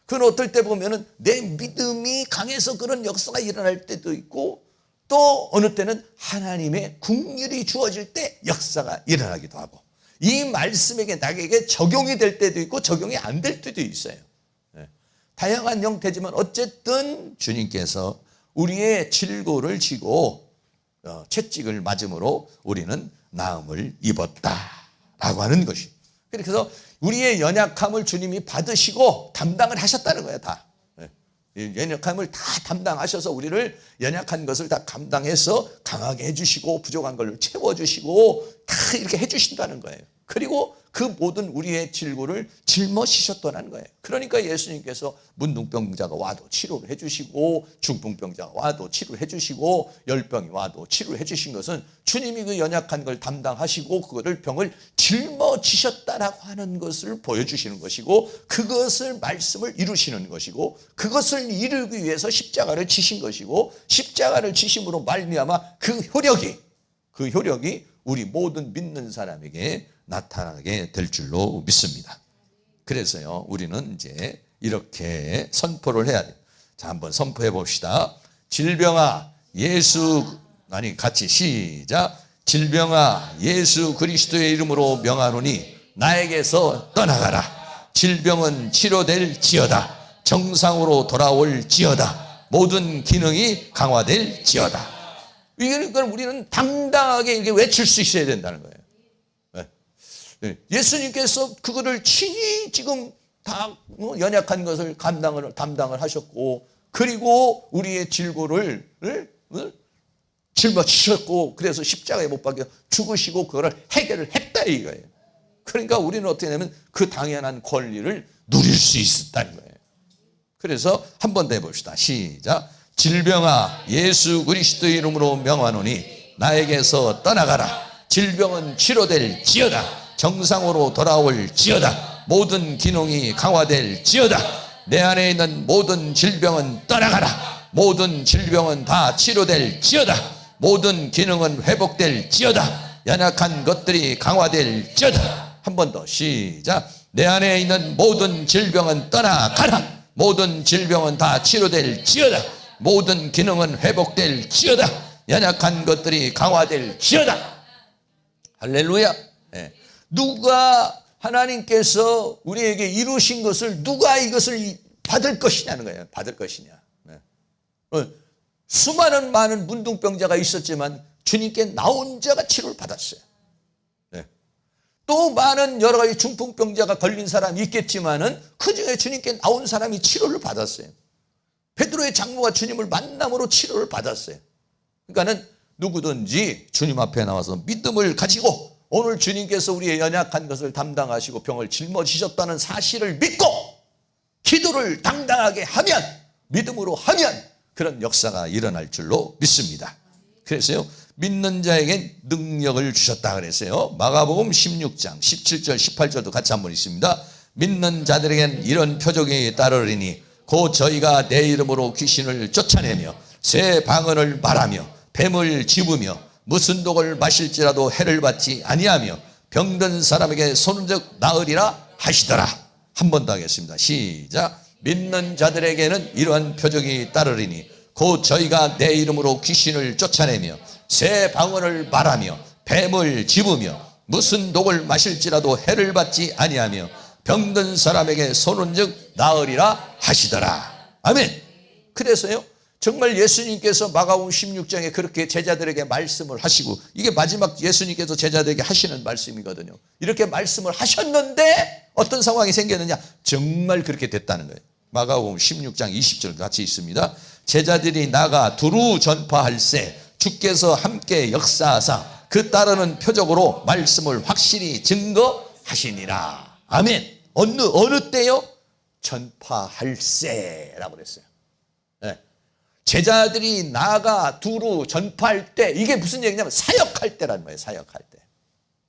S1: 그건 어떨 때 보면은 내 믿음이 강해서 그런 역사가 일어날 때도 있고 또 어느 때는 하나님의 긍휼이 주어질 때 역사가 일어나기도 하고 이 말씀에게 나에게 적용이 될 때도 있고 적용이 안 될 때도 있어요. 다양한 형태지만 어쨌든 주님께서 우리의 질고를 지고 채찍을 맞음으로 우리는 나음을 입었다라고 하는 것이. 그래서 우리의 연약함을 주님이 받으시고 담당을 하셨다는 거예요. 다 연약함을 다 담당하셔서 우리를 연약한 것을 다 감당해서 강하게 해주시고 부족한 걸 채워주시고 다 이렇게 해주신다는 거예요. 그리고 그 모든 우리의 질고를 짊어지셨다는 거예요. 그러니까 예수님께서 문둥병자가 와도 치료를 해주시고 중풍병자가 와도 치료를 해주시고 열병이 와도 치료를 해주신 것은 주님이 그 연약한 걸 담당하시고 그거를 병을 짊어지셨다라고 하는 것을 보여주시는 것이고 그것을 말씀을 이루시는 것이고 그것을 이루기 위해서 십자가를 지신 것이고 십자가를 지심으로 말미암아 그 효력이 우리 모든 믿는 사람에게 나타나게 될 줄로 믿습니다. 그래서요, 우리는 이제 이렇게 선포를 해야 돼요. 자, 한번 선포해 봅시다. 같이 시작. 질병아, 예수 그리스도의 이름으로 명하노니 나에게서 떠나가라. 질병은 치료될지어다. 정상으로 돌아올지어다. 모든 기능이 강화될지어다. 이걸 우리는 당당하게 이렇게 외칠 수 있어야 된다는 거예요. 예수님께서 그거를 친히 지금 다 연약한 것을 담당을 하셨고, 그리고 우리의 질고를 짊어지셨고, 그래서 십자가에 못 박혀 죽으시고 그거를 해결을 했다 이거예요. 그러니까 우리는 어떻게 되냐면 그 당연한 권리를 누릴 수 있었다는 거예요. 그래서 한 번 더 해봅시다. 시작. 질병아 예수 그리스도의 이름으로 명하노니 나에게서 떠나가라. 질병은 치료될지어다. 정상으로 돌아올지어다. 모든 기능이 강화될지어다. 내 안에 있는 모든 질병은 떠나가라. 모든 질병은 다 치료될지어다. 모든 기능은 회복될지어다. 연약한 것들이 강화될지어다. 한 번 더 시작. 내 안에 있는 모든 질병은 떠나가라. 모든 질병은 다 치료될지어다. 모든 기능은 회복될지어다. 연약한 것들이 강화될지어다. 할렐루야. 네. 누가 하나님께서 우리에게 이루신 것을 누가 이것을 받을 것이냐는 거예요. 받을 것이냐. 네. 수많은 많은 문둥병자가 있었지만 주님께 나온 자가 치료를 받았어요. 네. 또 많은 여러 가지 중풍병자가 걸린 사람이 있겠지만은 그 중에 주님께 나온 사람이 치료를 받았어요. 베드로의 장모가 주님을 만남으로 치료를 받았어요. 그러니까는 누구든지 주님 앞에 나와서 믿음을 가지고 오늘 주님께서 우리의 연약한 것을 담당하시고 병을 짊어지셨다는 사실을 믿고 기도를 당당하게 하면, 믿음으로 하면 그런 역사가 일어날 줄로 믿습니다. 그래서요, 믿는 자에겐 능력을 주셨다 그랬어요. 마가복음 16장 17절 18절도 같이 한번 읽습니다. 믿는 자들에겐 이런 표적이 따르리니 곧 저희가 내 이름으로 귀신을 쫓아내며 새 방언을 말하며 뱀을 집으며 무슨 독을 마실지라도 해를 받지 아니하며 병든 사람에게 손은즉 나으리라 하시더라. 한 번 더 하겠습니다. 시작. 믿는 자들에게는 이러한 표적이 따르리니 곧 저희가 내 이름으로 귀신을 쫓아내며 새 방언을 말하며 뱀을 집으며 무슨 독을 마실지라도 해를 받지 아니하며 병든 사람에게 손은즉 나으리라 하시더라. 아멘. 그래서요, 정말 예수님께서 마가복음 16장에 그렇게 제자들에게 말씀을 하시고, 이게 마지막 예수님께서 제자들에게 하시는 말씀이거든요. 이렇게 말씀을 하셨는데 어떤 상황이 생겼느냐? 정말 그렇게 됐다는 거예요. 마가복음 16장 20절 같이 있습니다. 제자들이 나가 두루 전파할세 주께서 함께 역사하사 그 따르는 표적으로 말씀을 확실히 증거하시니라. 아멘. 어느 때요? 전파할세라고 그랬어요. 네. 제자들이 나가 두루 전파할 때, 이게 무슨 얘기냐면 사역할 때라는 거예요. 사역할 때,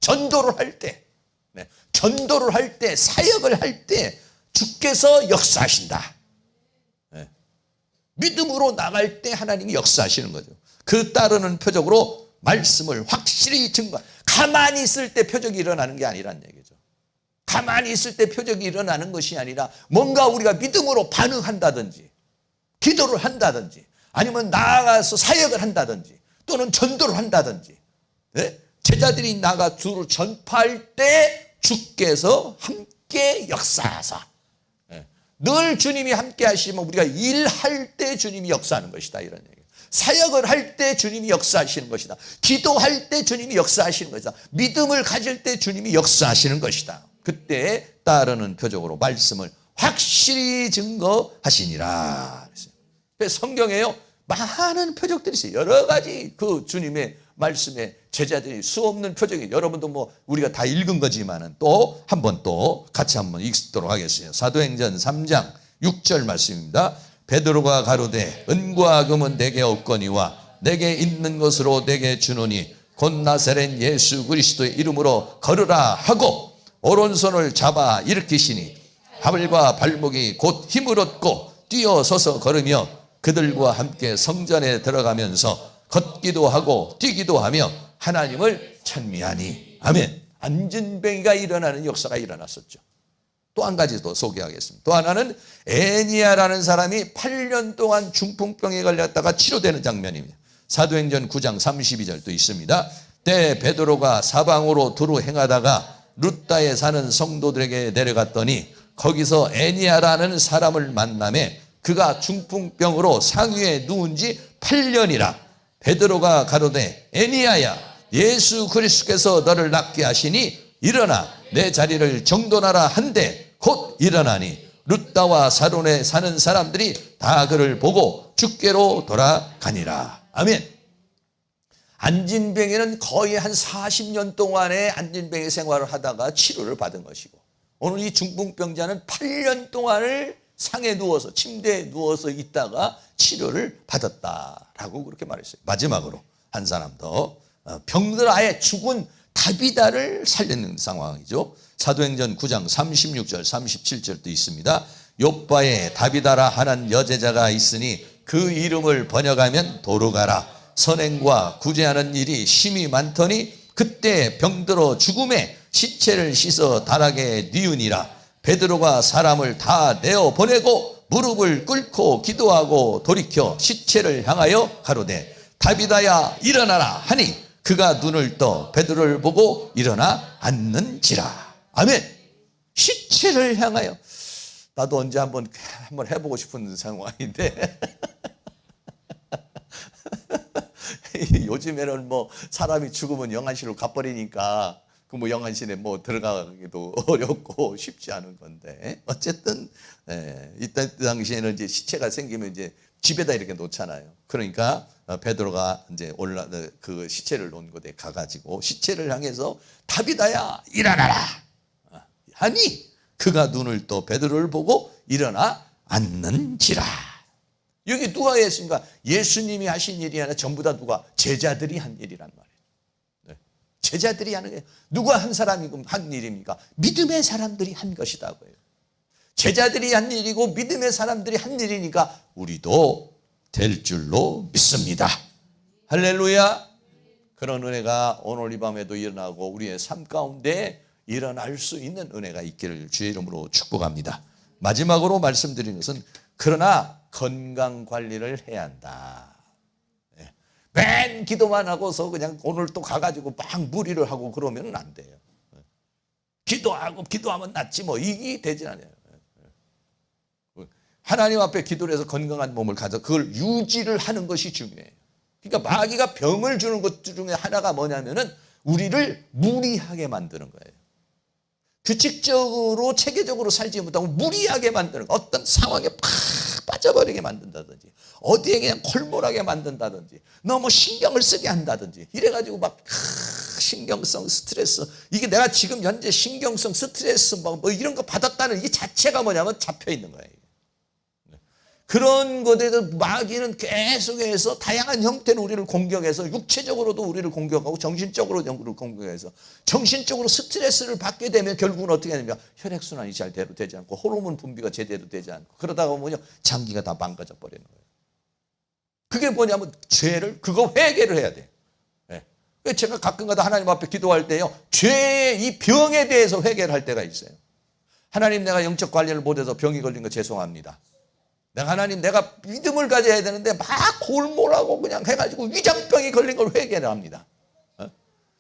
S1: 전도를 할 때, 네. 전도를 할 때, 사역을 할 때 주께서 역사하신다. 네. 믿음으로 나갈 때 하나님이 역사하시는 거죠. 그 따르는 표적으로 말씀을 확실히 증거. 가만히 있을 때 표적이 일어나는 게 아니란 얘기죠. 가만히 있을 때 표적이 일어나는 것이 아니라 뭔가 우리가 믿음으로 반응한다든지 기도를 한다든지 아니면 나아가서 사역을 한다든지 또는 전도를 한다든지, 네? 제자들이 나가 두루 전파할 때 주께서 함께 역사하사, 네? 늘 주님이 함께 하시면 우리가 일할 때 주님이 역사하는 것이다, 이런 얘기예요. 사역을 할 때 주님이 역사하시는 것이다. 기도할 때 주님이 역사하시는 것이다. 믿음을 가질 때 주님이 역사하시는 것이다. 그때 따르는 표적으로 말씀을 확실히 증거하시니라. 그래서 성경에요, 많은 표적들이 있어요. 여러 가지 그 주님의 말씀에 제자들이 수없는 표적이, 여러분도 뭐 우리가 다 읽은 거지만은 또 한 번 또 같이 한번 읽도록 하겠어요. 사도행전 3장 6절 말씀입니다. 베드로가 가로되 은과 금은 내게 없거니와 내게 있는 것으로 내게 주노니 곧 나사렛 예수 그리스도의 이름으로 걸으라 하고 오른손을 잡아 일으키시니 하물과 발목이 곧 힘을 얻고 뛰어서서 걸으며 그들과 함께 성전에 들어가면서 걷기도 하고 뛰기도 하며 하나님을 찬미하니. 아멘. 안진뱅이가 일어나는 역사가 일어났었죠. 또 한 가지 더 소개하겠습니다. 또 하나는 애니아라는 사람이 8년 동안 중풍병에 걸렸다가 치료되는 장면입니다. 사도행전 9장 32절도 있습니다. 때 베드로가 사방으로 두루 행하다가 루다에 사는 성도들에게 내려갔더니 거기서 애니아라는 사람을 만나매 그가 중풍병으로 상위에 누운 지 8년이라. 베드로가 가로되 애니아야 예수 그리스도께서 너를 낫게 하시니 일어나 내 자리를 정돈하라 한데 곧 일어나니 룻다와 사돈에 사는 사람들이 다 그를 보고 주께로 돌아가니라. 아멘. 안진뱅이는 거의 한 40년 동안의 안진뱅이 생활을 하다가 치료를 받은 것이고, 오늘 이 중풍병자는 8년 동안을 상에 누워서, 침대에 누워서 있다가 치료를 받았다라고 그렇게 말했어요. 마지막으로 한 사람 더, 병들 아예 죽은 다비다를 살리는 상황이죠. 사도행전 9장 36절 37절도 있습니다. 욥바에 다비다라 하는 여제자가 있으니 그 이름을 번역하면 도르가라. 선행과 구제하는 일이 심히 많더니 그때 병들어 죽음에 시체를 씻어 다락에 뉘우니라. 베드로가 사람을 다 내어 보내고 무릎을 꿇고 기도하고 돌이켜 시체를 향하여 가로되 다비다야 일어나라 하니 그가 눈을 떠 베드로를 보고 일어나 앉는지라. 아멘. 시체를 향하여. 나도 언제 한번 해보고 싶은 상황인데 요즘에는 뭐 사람이 죽으면 영안실로 가버리니까 그 뭐 영안실에 뭐 들어가기도 어렵고 쉽지 않은 건데, 어쨌든 이때 당시에는 이제 시체가 생기면 이제 집에다 이렇게 놓잖아요. 그러니까 베드로가 이제 그 시체를 놓은 곳에 가가지고 시체를 향해서 다비다야 일어나라 하니 그가 눈을 떠 베드로를 보고 일어나 앉는지라. 여기 누가 했습니까? 예수님이 하신 일이 아니라 전부 다 누가? 제자들이 한 일이란 말이에요. 제자들이 하는 게, 누가 한 사람이 한 일입니까? 믿음의 사람들이 한 것이다고요. 제자들이 한 일이고 믿음의 사람들이 한 일이니까 우리도 될 줄로 믿습니다. 할렐루야. 그런 은혜가 오늘 이 밤에도 일어나고 우리의 삶 가운데 일어날 수 있는 은혜가 있기를 주의 이름으로 축복합니다. 마지막으로 말씀드리는 것은, 그러나 건강 관리를 해야 한다. 맨 기도만 하고서 그냥 오늘 또 가가지고 막 무리를 하고 그러면 안 돼요. 기도하면 낫지 뭐 이게 되지 않아요. 하나님 앞에 기도를 해서 건강한 몸을 가져 그걸 유지를 하는 것이 중요해요. 그러니까 마귀가 병을 주는 것 중에 하나가 뭐냐면은 우리를 무리하게 만드는 거예요. 규칙적으로 체계적으로 살지 못하고 무리하게 만드는 거, 어떤 상황에 팍 빠져버리게 만든다든지, 어디에 그냥 콜몰하게 만든다든지, 너무 신경을 쓰게 한다든지, 이래가지고 막 신경성 스트레스, 이게 내가 지금 현재 신경성 스트레스 뭐 이런 거 받았다는 이 자체가 뭐냐면 잡혀 있는 거예요. 그런 것에 대해서 마귀는 계속해서 다양한 형태로 우리를 공격해서 육체적으로도 우리를 공격하고 정신적으로도 우리를 공격해서, 정신적으로 스트레스를 받게 되면 결국은 어떻게 되냐면 혈액순환이 제대로 되지 않고 호르몬 분비가 제대로 되지 않고, 그러다가 보면 장기가 다 망가져 버리는 거예요. 그게 뭐냐면 죄를, 그거 회개를 해야 돼요. 제가 가끔가다 하나님 앞에 기도할 때요, 죄의 이 병에 대해서 회개를 할 때가 있어요. 하나님, 내가 영적 관리를 못해서 병이 걸린 거 죄송합니다. 하나님, 내가 믿음을 가져야 되는데 막 골몰하고 그냥 해가지고 위장병이 걸린 걸 회개를 합니다.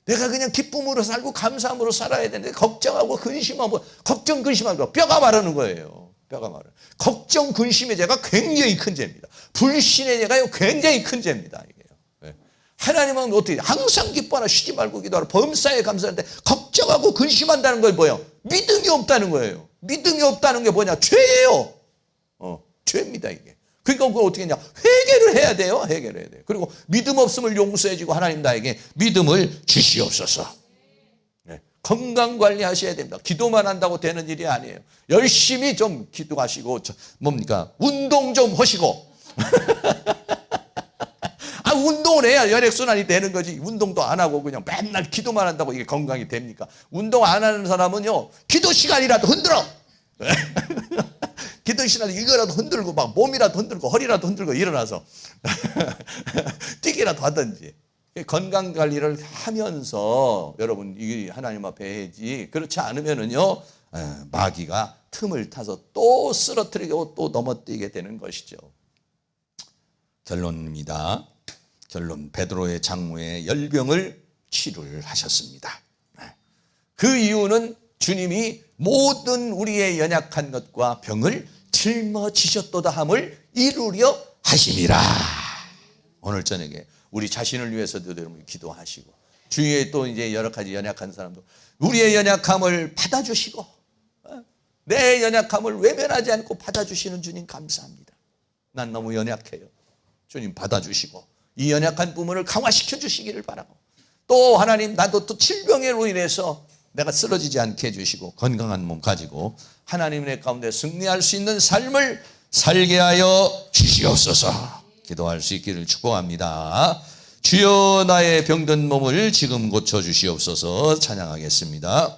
S1: 내가 그냥 기쁨으로 살고 감사함으로 살아야 되는데 걱정하고 근심하고, 걱정 근심하고 뼈가 마르는 거예요. 뼈가 마르는. 걱정 근심의 죄가 굉장히 큰 죄입니다. 불신의 죄가 굉장히 큰 죄입니다. 이게요. 하나님은 어떻게 항상 기뻐하라, 쉬지 말고 기도하라, 범사에 감사하는데 걱정하고 근심한다는 걸 뭐예요? 믿음이 없다는 거예요. 믿음이 없다는 게 뭐냐? 죄예요. 죄입니다, 이게. 그러니까 그걸 어떻게 했냐? 회개를 해야 돼요. 회개를 해야 돼요. 그리고 믿음 없음을 용서해주고, 하나님 나에게 믿음을 주시옵소서. 건강 관리하셔야 됩니다. 기도만 한다고 되는 일이 아니에요. 열심히 좀 기도하시고, 뭡니까? 운동 좀 하시고. 운동을 해야 혈액순환이 되는 거지. 운동도 안 하고 그냥 맨날 기도만 한다고 이게 건강이 됩니까? 운동 안 하는 사람은요, 기도 시간이라도 흔들어. 기도 시간에 이거라도 흔들고, 막 몸이라도 흔들고 허리라도 흔들고 일어나서 뛰기라도 하든지, 건강 관리를 하면서 여러분 이 하나님 앞에 해야지. 그렇지 않으면은요, 마귀가 틈을 타서 또 쓰러뜨리고 또 넘어뜨리게 되는 것이죠. 결론입니다. 결론, 베드로의 장모의 열병을 치료를 하셨습니다. 그 이유는 주님이 모든 우리의 연약한 것과 병을 짊어지셨도다 함을 이루려 하심이라. 오늘 저녁에 우리 자신을 위해서도 여러분 기도하시고, 중에 또 이제 여러 가지 연약한 사람도 우리의 연약함을 받아주시고 내 연약함을 외면하지 않고 받아주시는 주님 감사합니다. 난 너무 연약해요. 주님 받아주시고 이 연약한 부분을 강화시켜 주시기를 바라고, 또 하나님 나도 또 질병으로 인해서 내가 쓰러지지 않게 해주시고 건강한 몸 가지고 하나님의 가운데 승리할 수 있는 삶을 살게 하여 주시옵소서. 기도할 수 있기를 축복합니다. 주여 나의 병든 몸을 지금 고쳐주시옵소서. 찬양하겠습니다.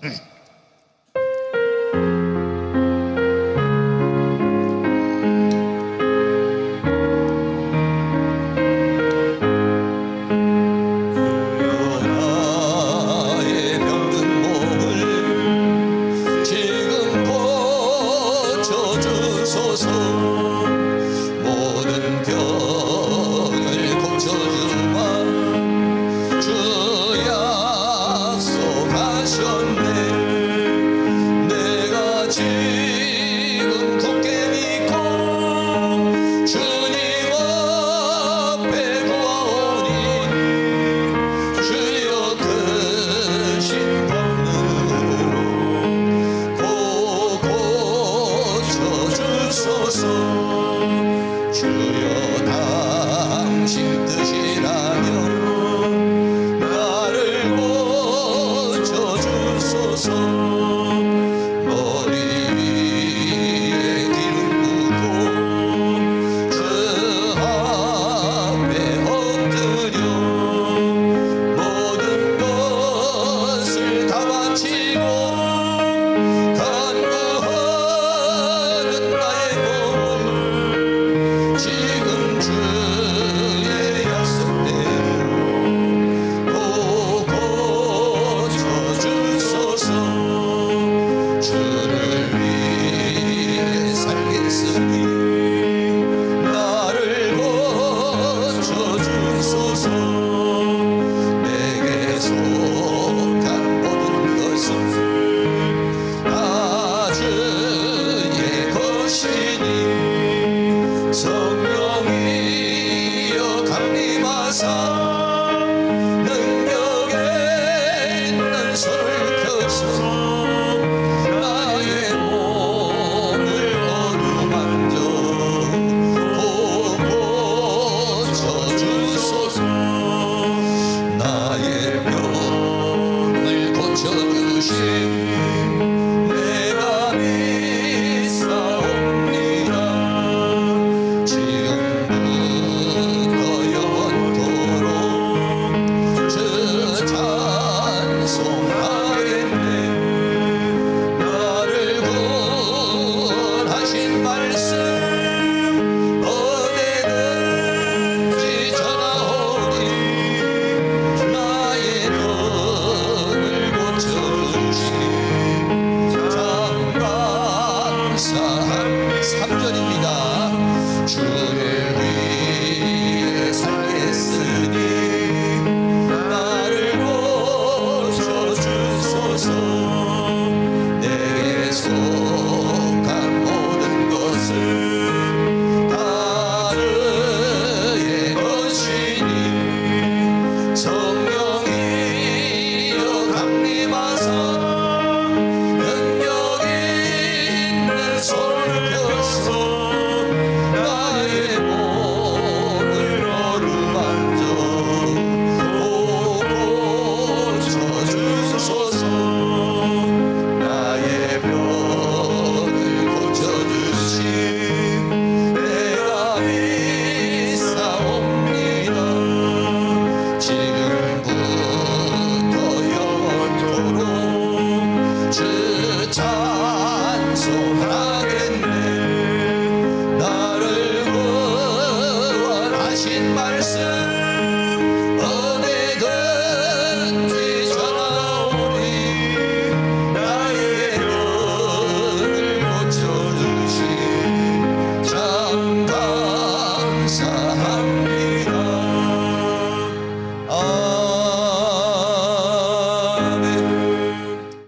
S1: 주여 당신 뜻이라면 나를 고쳐주소서. 머리 위에 기름 붓고 주 앞에 엎드려 모든 것을 다 바치고 간구하는 나의 몸을 지금 주의 약속대로 고쳐주소서. 주를 위해 살겠으니 나를 고쳐주소서. 내게 속한 모든 것은 다 주의 것이니 성령이여 강림하사 능력에 있는 손을 펴서 나의 몸을 어루만져 고쳐주소서. 나의 병을 고쳐주심 내가 믿사옵니다. 지금부터 영원토록 주 찬송하겠네. 나를 구원하신 말씀 어디든지 전하오니 나의 병을 고쳐주시니 참 감사한 3절입니다. 주를 위해 살겠으니 나를 고쳐주소서. 내게 속한 모든 것을 다 주의 것이니 성령이여 강림하사 능력이 있는 손을 펴서 나의 몸을 어루만져 고쳐주소서. 나의 병을 고쳐주심 내가 믿사옵니다. 지금부터 영원토록 주 찬송하